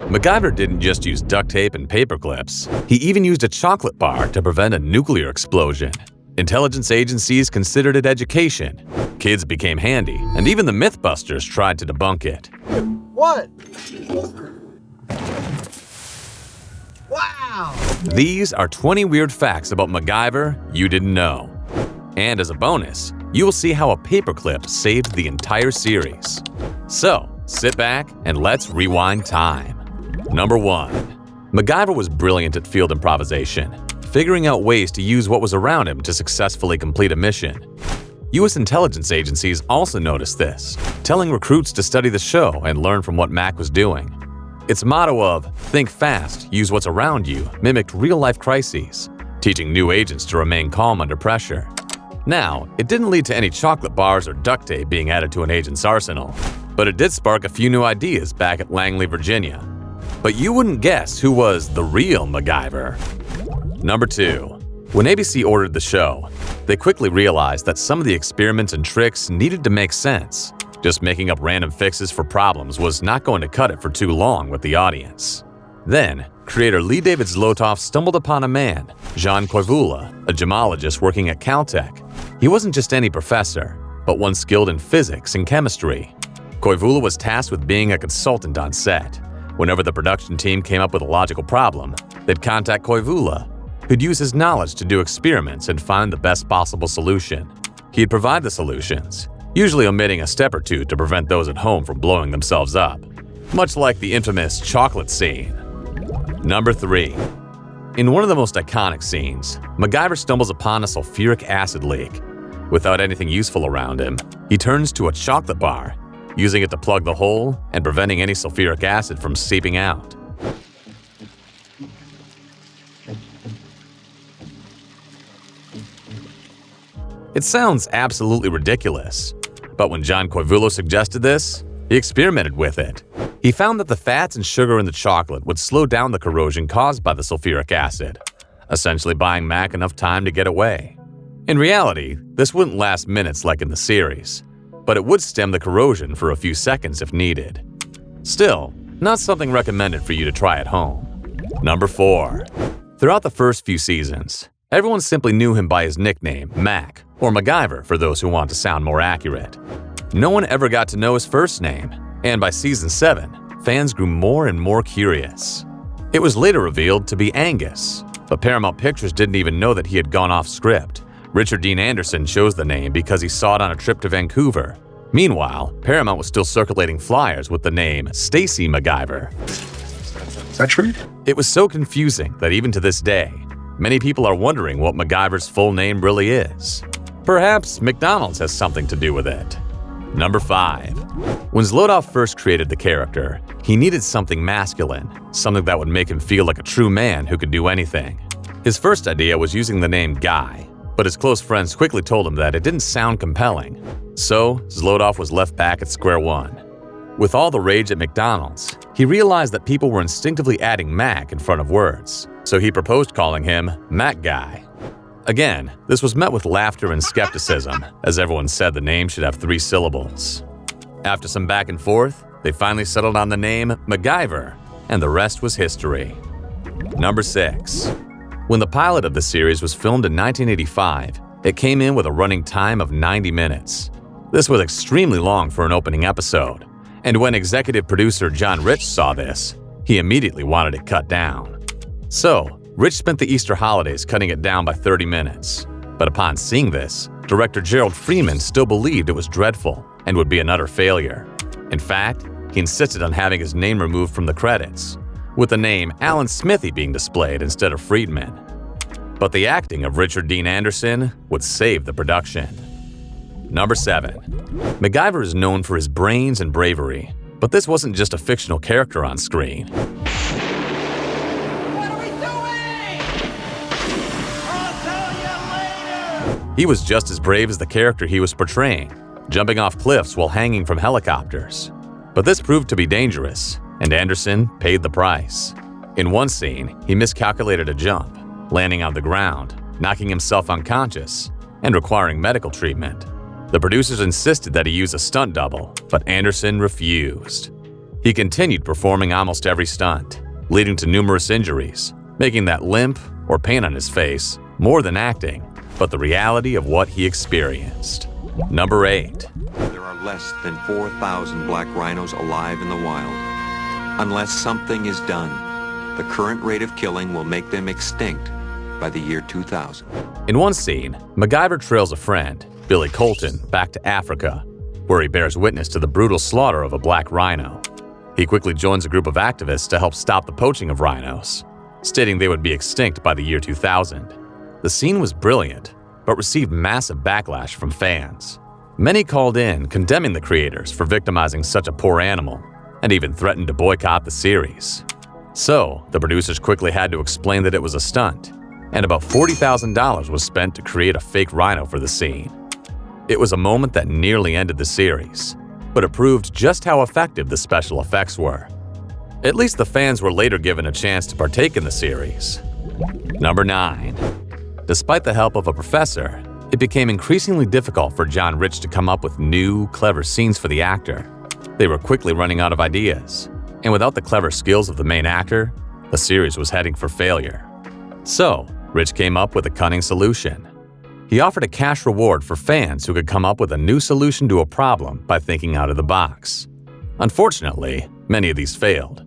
MacGyver didn't just use duct tape and paper clips. He even used a chocolate bar to prevent a nuclear explosion. Intelligence agencies considered it education. Kids became handy, and even the MythBusters tried to debunk it. What? Wow! These are 20 weird facts about MacGyver you didn't know. And as a bonus, you will see how a paperclip saved the entire series. So, sit back and let's rewind time. Number 1. MacGyver was brilliant at field improvisation, figuring out ways to use what was around him to successfully complete a mission. U.S. intelligence agencies also noticed this, telling recruits to study the show and learn from what Mac was doing. Its motto of "think fast, use what's around you" mimicked real-life crises, teaching new agents to remain calm under pressure. Now, it didn't lead to any chocolate bars or duct tape being added to an agent's arsenal, but it did spark a few new ideas back at Langley, Virginia. But you wouldn't guess who was the real MacGyver. Number 2. When ABC ordered the show, they quickly realized that some of the experiments and tricks needed to make sense. Just making up random fixes for problems was not going to cut it for too long with the audience. Then, creator Lee David Zlotoff stumbled upon a man, Jean Koivula, a gemologist working at Caltech. He wasn't just any professor, but one skilled in physics and chemistry. Koivula was tasked with being a consultant on set. Whenever the production team came up with a logical problem, they'd contact Koivula, who'd use his knowledge to do experiments and find the best possible solution. He'd provide the solutions, usually omitting a step or two to prevent those at home from blowing themselves up, much like the infamous chocolate scene. Number 3. In one of the most iconic scenes, MacGyver stumbles upon a sulfuric acid leak. Without anything useful around him, he turns to a chocolate bar, using it to plug the hole and preventing any sulfuric acid from seeping out. It sounds absolutely ridiculous, but when John Koivula suggested this, he experimented with it. He found that the fats and sugar in the chocolate would slow down the corrosion caused by the sulfuric acid, essentially buying Mac enough time to get away. In reality, this wouldn't last minutes like in the series, but it would stem the corrosion for a few seconds if needed. Still, not something recommended for you to try at home. Number 4. Throughout the first few seasons, everyone simply knew him by his nickname, Mac, or MacGyver for those who want to sound more accurate. No one ever got to know his first name, and by season 7, fans grew more and more curious. It was later revealed to be Angus, but Paramount Pictures didn't even know that he had gone off script. Richard Dean Anderson chose the name because he saw it on a trip to Vancouver. Meanwhile, Paramount was still circulating flyers with the name Stacy MacGyver. Is that true? It was so confusing that even to this day, many people are wondering what MacGyver's full name really is. Perhaps McDonald's has something to do with it. Number 5. When Zlotoff first created the character, he needed something masculine, something that would make him feel like a true man who could do anything. His first idea was using the name Guy, but his close friends quickly told him that it didn't sound compelling. So, Zlotoff was left back at square one. With all the rage at McDonald's, he realized that people were instinctively adding Mac in front of words, so he proposed calling him Mac Guy. Again, this was met with laughter and skepticism, as everyone said the name should have 3 syllables. After some back and forth, they finally settled on the name MacGyver, and the rest was history. Number 6. When the pilot of the series was filmed in 1985, it came in with a running time of 90 minutes. This was extremely long for an opening episode, and when executive producer John Rich saw this, he immediately wanted it cut down. So, Rich spent the Easter holidays cutting it down by 30 minutes. But upon seeing this, director Gerald Freeman still believed it was dreadful and would be an utter failure. In fact, he insisted on having his name removed from the credits, with the name Alan Smithy being displayed instead of Friedman. But the acting of Richard Dean Anderson would save the production. Number 7. MacGyver is known for his brains and bravery, but this wasn't just a fictional character on screen. What are we doing? I'll tell you later! He was just as brave as the character he was portraying, jumping off cliffs while hanging from helicopters. But this proved to be dangerous, and Anderson paid the price. In one scene, he miscalculated a jump, landing on the ground, knocking himself unconscious, and requiring medical treatment. The producers insisted that he use a stunt double, but Anderson refused. He continued performing almost every stunt, leading to numerous injuries, making that limp or pain on his face more than acting, but the reality of what he experienced. Number 8. There are less than 4,000 black rhinos alive in the wild. Unless something is done, the current rate of killing will make them extinct by the year 2000. In one scene, MacGyver trails a friend, Billy Colton, back to Africa, where he bears witness to the brutal slaughter of a black rhino. He quickly joins a group of activists to help stop the poaching of rhinos, stating they would be extinct by the year 2000. The scene was brilliant, but received massive backlash from fans. Many called in condemning the creators for victimizing such a poor animal, and even threatened to boycott the series. So, the producers quickly had to explain that it was a stunt, and about $40,000 was spent to create a fake rhino for the scene. It was a moment that nearly ended the series, but it proved just how effective the special effects were. At least the fans were later given a chance to partake in the series. Number 9. Despite the help of a professor, it became increasingly difficult for John Rich to come up with new, clever scenes for the actor. They were quickly running out of ideas, and without the clever skills of the main actor, the series was heading for failure. So, Rich came up with a cunning solution. He offered a cash reward for fans who could come up with a new solution to a problem by thinking out of the box. Unfortunately, many of these failed.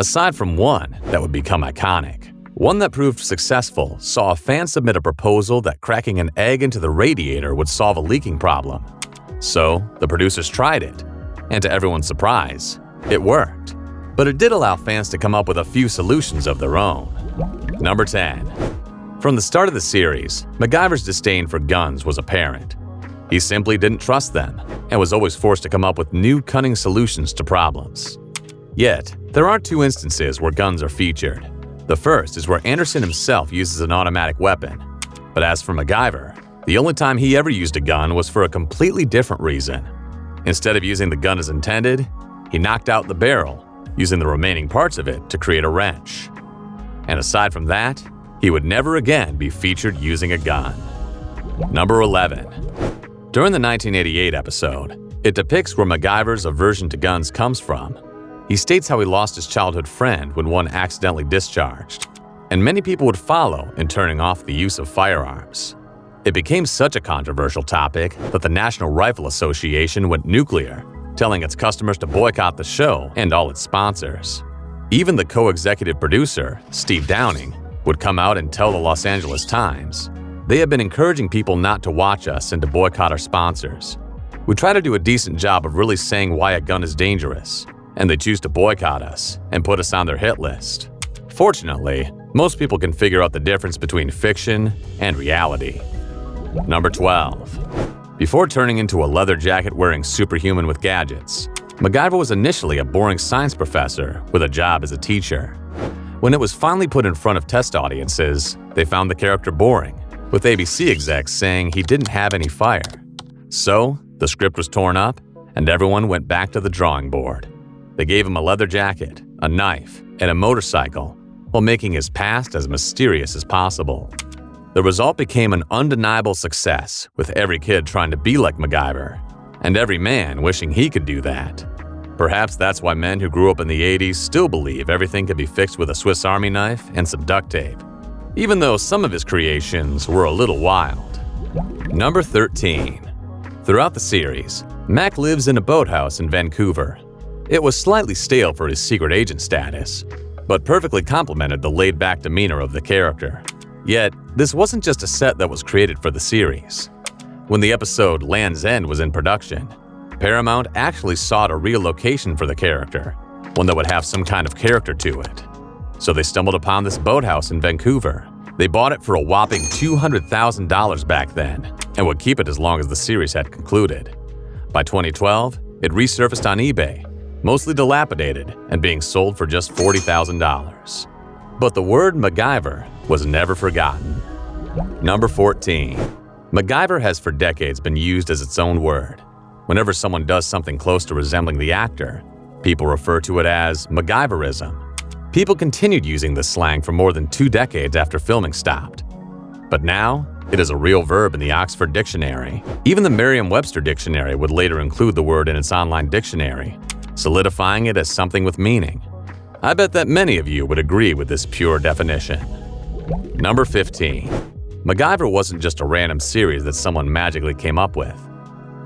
Aside from one that would become iconic, one that proved successful saw a fan submit a proposal that cracking an egg into the radiator would solve a leaking problem. So, the producers tried it, and to everyone's surprise, it worked. But it did allow fans to come up with a few solutions of their own. Number 10. From the start of the series, MacGyver's disdain for guns was apparent. He simply didn't trust them, and was always forced to come up with new cunning solutions to problems. Yet, there are 2 instances where guns are featured. The first is where Anderson himself uses an automatic weapon. But as for MacGyver, the only time he ever used a gun was for a completely different reason. Instead of using the gun as intended, he knocked out the barrel, using the remaining parts of it to create a wrench. And aside from that, he would never again be featured using a gun. Number 11. During the 1988 episode, it depicts where MacGyver's aversion to guns comes from. He states how he lost his childhood friend when one accidentally discharged, and many people would follow in turning off the use of firearms. It became such a controversial topic that the National Rifle Association went nuclear, telling its customers to boycott the show and all its sponsors. Even the co-executive producer, Steve Downing, would come out and tell the Los Angeles Times, "They have been encouraging people not to watch us and to boycott our sponsors. We try to do a decent job of really saying why a gun is dangerous, and they choose to boycott us and put us on their hit list." Fortunately, most people can figure out the difference between fiction and reality. Number 12. Before turning into a leather jacket-wearing superhuman with gadgets, MacGyver was initially a boring science professor with a job as a teacher. When it was finally put in front of test audiences, they found the character boring, with ABC execs saying he didn't have any fire. So, the script was torn up, and everyone went back to the drawing board. They gave him a leather jacket, a knife, and a motorcycle, while making his past as mysterious as possible. The result became an undeniable success, with every kid trying to be like MacGyver, and every man wishing he could do that. Perhaps that's why men who grew up in the 80s still believe everything could be fixed with a Swiss Army knife and some duct tape, even though some of his creations were a little wild. Number 13. Throughout the series, Mac lives in a boathouse in Vancouver. It was slightly stale for his secret agent status, but perfectly complemented the laid-back demeanor of the character. Yet, this wasn't just a set that was created for the series. When the episode Land's End was in production, Paramount actually sought a real location for the character, one that would have some kind of character to it. So they stumbled upon this boathouse in Vancouver. They bought it for a whopping $200,000 back then, and would keep it as long as the series had concluded. By 2012, it resurfaced on eBay, mostly dilapidated and being sold for just $40,000. But the word MacGyver was never forgotten. Number 14. MacGyver has for decades been used as its own word. Whenever someone does something close to resembling the actor, people refer to it as MacGyverism. People continued using this slang for more than 2 decades after filming stopped. But now, it is a real verb in the Oxford Dictionary. Even the Merriam-Webster Dictionary would later include the word in its online dictionary. solidifying it as something with meaning. I bet that many of you would agree with this pure definition. Number 15. MacGyver wasn't just a random series that someone magically came up with.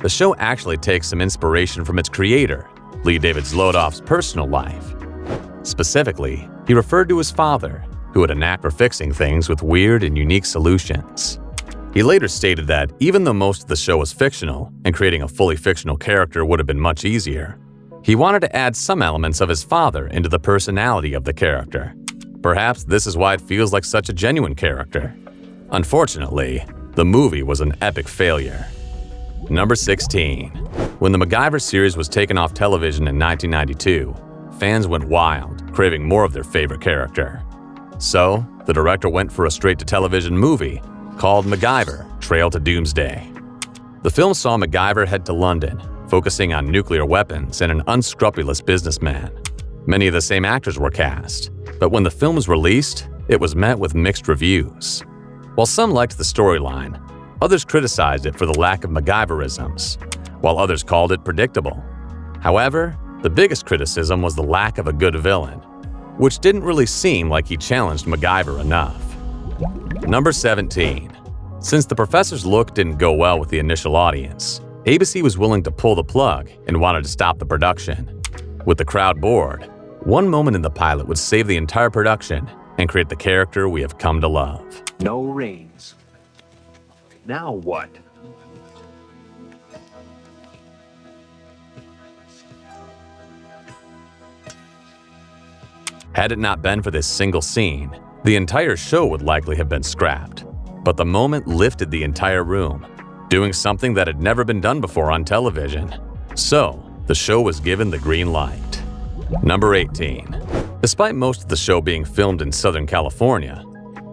The show actually takes some inspiration from its creator, Lee David Zlotoff's personal life. Specifically, he referred to his father, who had a knack for fixing things with weird and unique solutions. He later stated that even though most of the show was fictional and creating a fully fictional character would have been much easier, he wanted to add some elements of his father into the personality of the character. Perhaps this is why it feels like such a genuine character. Unfortunately, the movie was an epic failure. Number 16. When the MacGyver series was taken off television in 1992, fans went wild, craving more of their favorite character. So, the director went for a straight-to-television movie called MacGyver: Trail to Doomsday. The film saw MacGyver head to London, focusing on nuclear weapons and an unscrupulous businessman. Many of the same actors were cast, but when the film was released, it was met with mixed reviews. While some liked the storyline, others criticized it for the lack of MacGyverisms, while others called it predictable. However, the biggest criticism was the lack of a good villain, which didn't really seem like he challenged MacGyver enough. Number 17. Since the professor's look didn't go well with the initial audience, ABC was willing to pull the plug and wanted to stop the production. With the crowd bored, one moment in the pilot would save the entire production and create the character we have come to love. No rains. Now what? Had it not been for this single scene, the entire show would likely have been scrapped. But the moment lifted the entire room, doing something that had never been done before on television. So, the show was given the green light. Number 18. Despite most of the show being filmed in Southern California,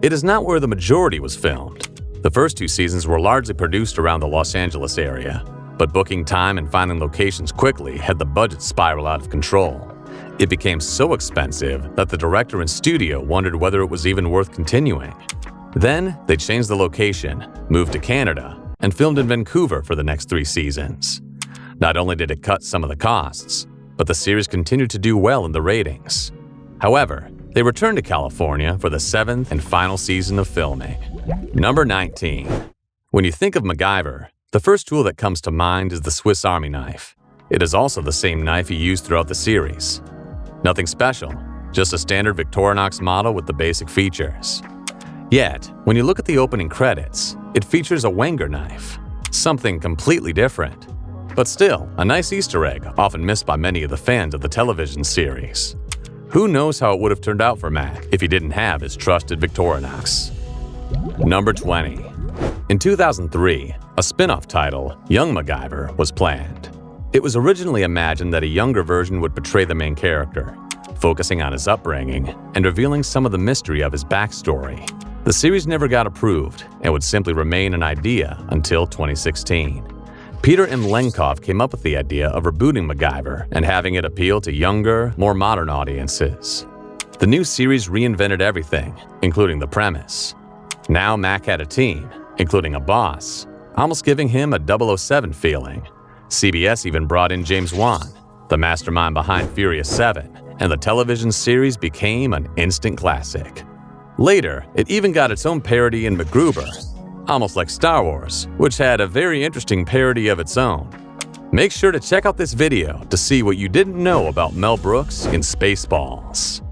it is not where the majority was filmed. The first 2 seasons were largely produced around the Los Angeles area, but booking time and finding locations quickly had the budget spiral out of control. It became so expensive that the director and studio wondered whether it was even worth continuing. Then, they changed the location, moved to Canada, and filmed in Vancouver for the next 3 seasons. Not only did it cut some of the costs, but the series continued to do well in the ratings. However, they returned to California for the 7th and final season of filming. Number 19. When you think of MacGyver, the first tool that comes to mind is the Swiss Army knife. It is also the same knife he used throughout the series. Nothing special, just a standard Victorinox model with the basic features. Yet, when you look at the opening credits, it features a Wenger knife, something completely different. But still, a nice Easter egg often missed by many of the fans of the television series. Who knows how it would have turned out for Mac if he didn't have his trusted Victorinox. Number 20. In 2003, a spin-off title, Young MacGyver, was planned. It was originally imagined that a younger version would portray the main character, focusing on his upbringing and revealing some of the mystery of his backstory. The series never got approved and would simply remain an idea until 2016. Peter M. Lenkov came up with the idea of rebooting MacGyver and having it appeal to younger, more modern audiences. The new series reinvented everything, including the premise. Now Mac had a team, including a boss, almost giving him a 007 feeling. CBS even brought in James Wan, the mastermind behind Furious 7, and the television series became an instant classic. Later, it even got its own parody in MacGruber, almost like Star Wars, which had a very interesting parody of its own. Make sure to check out this video to see what you didn't know about Mel Brooks in Spaceballs.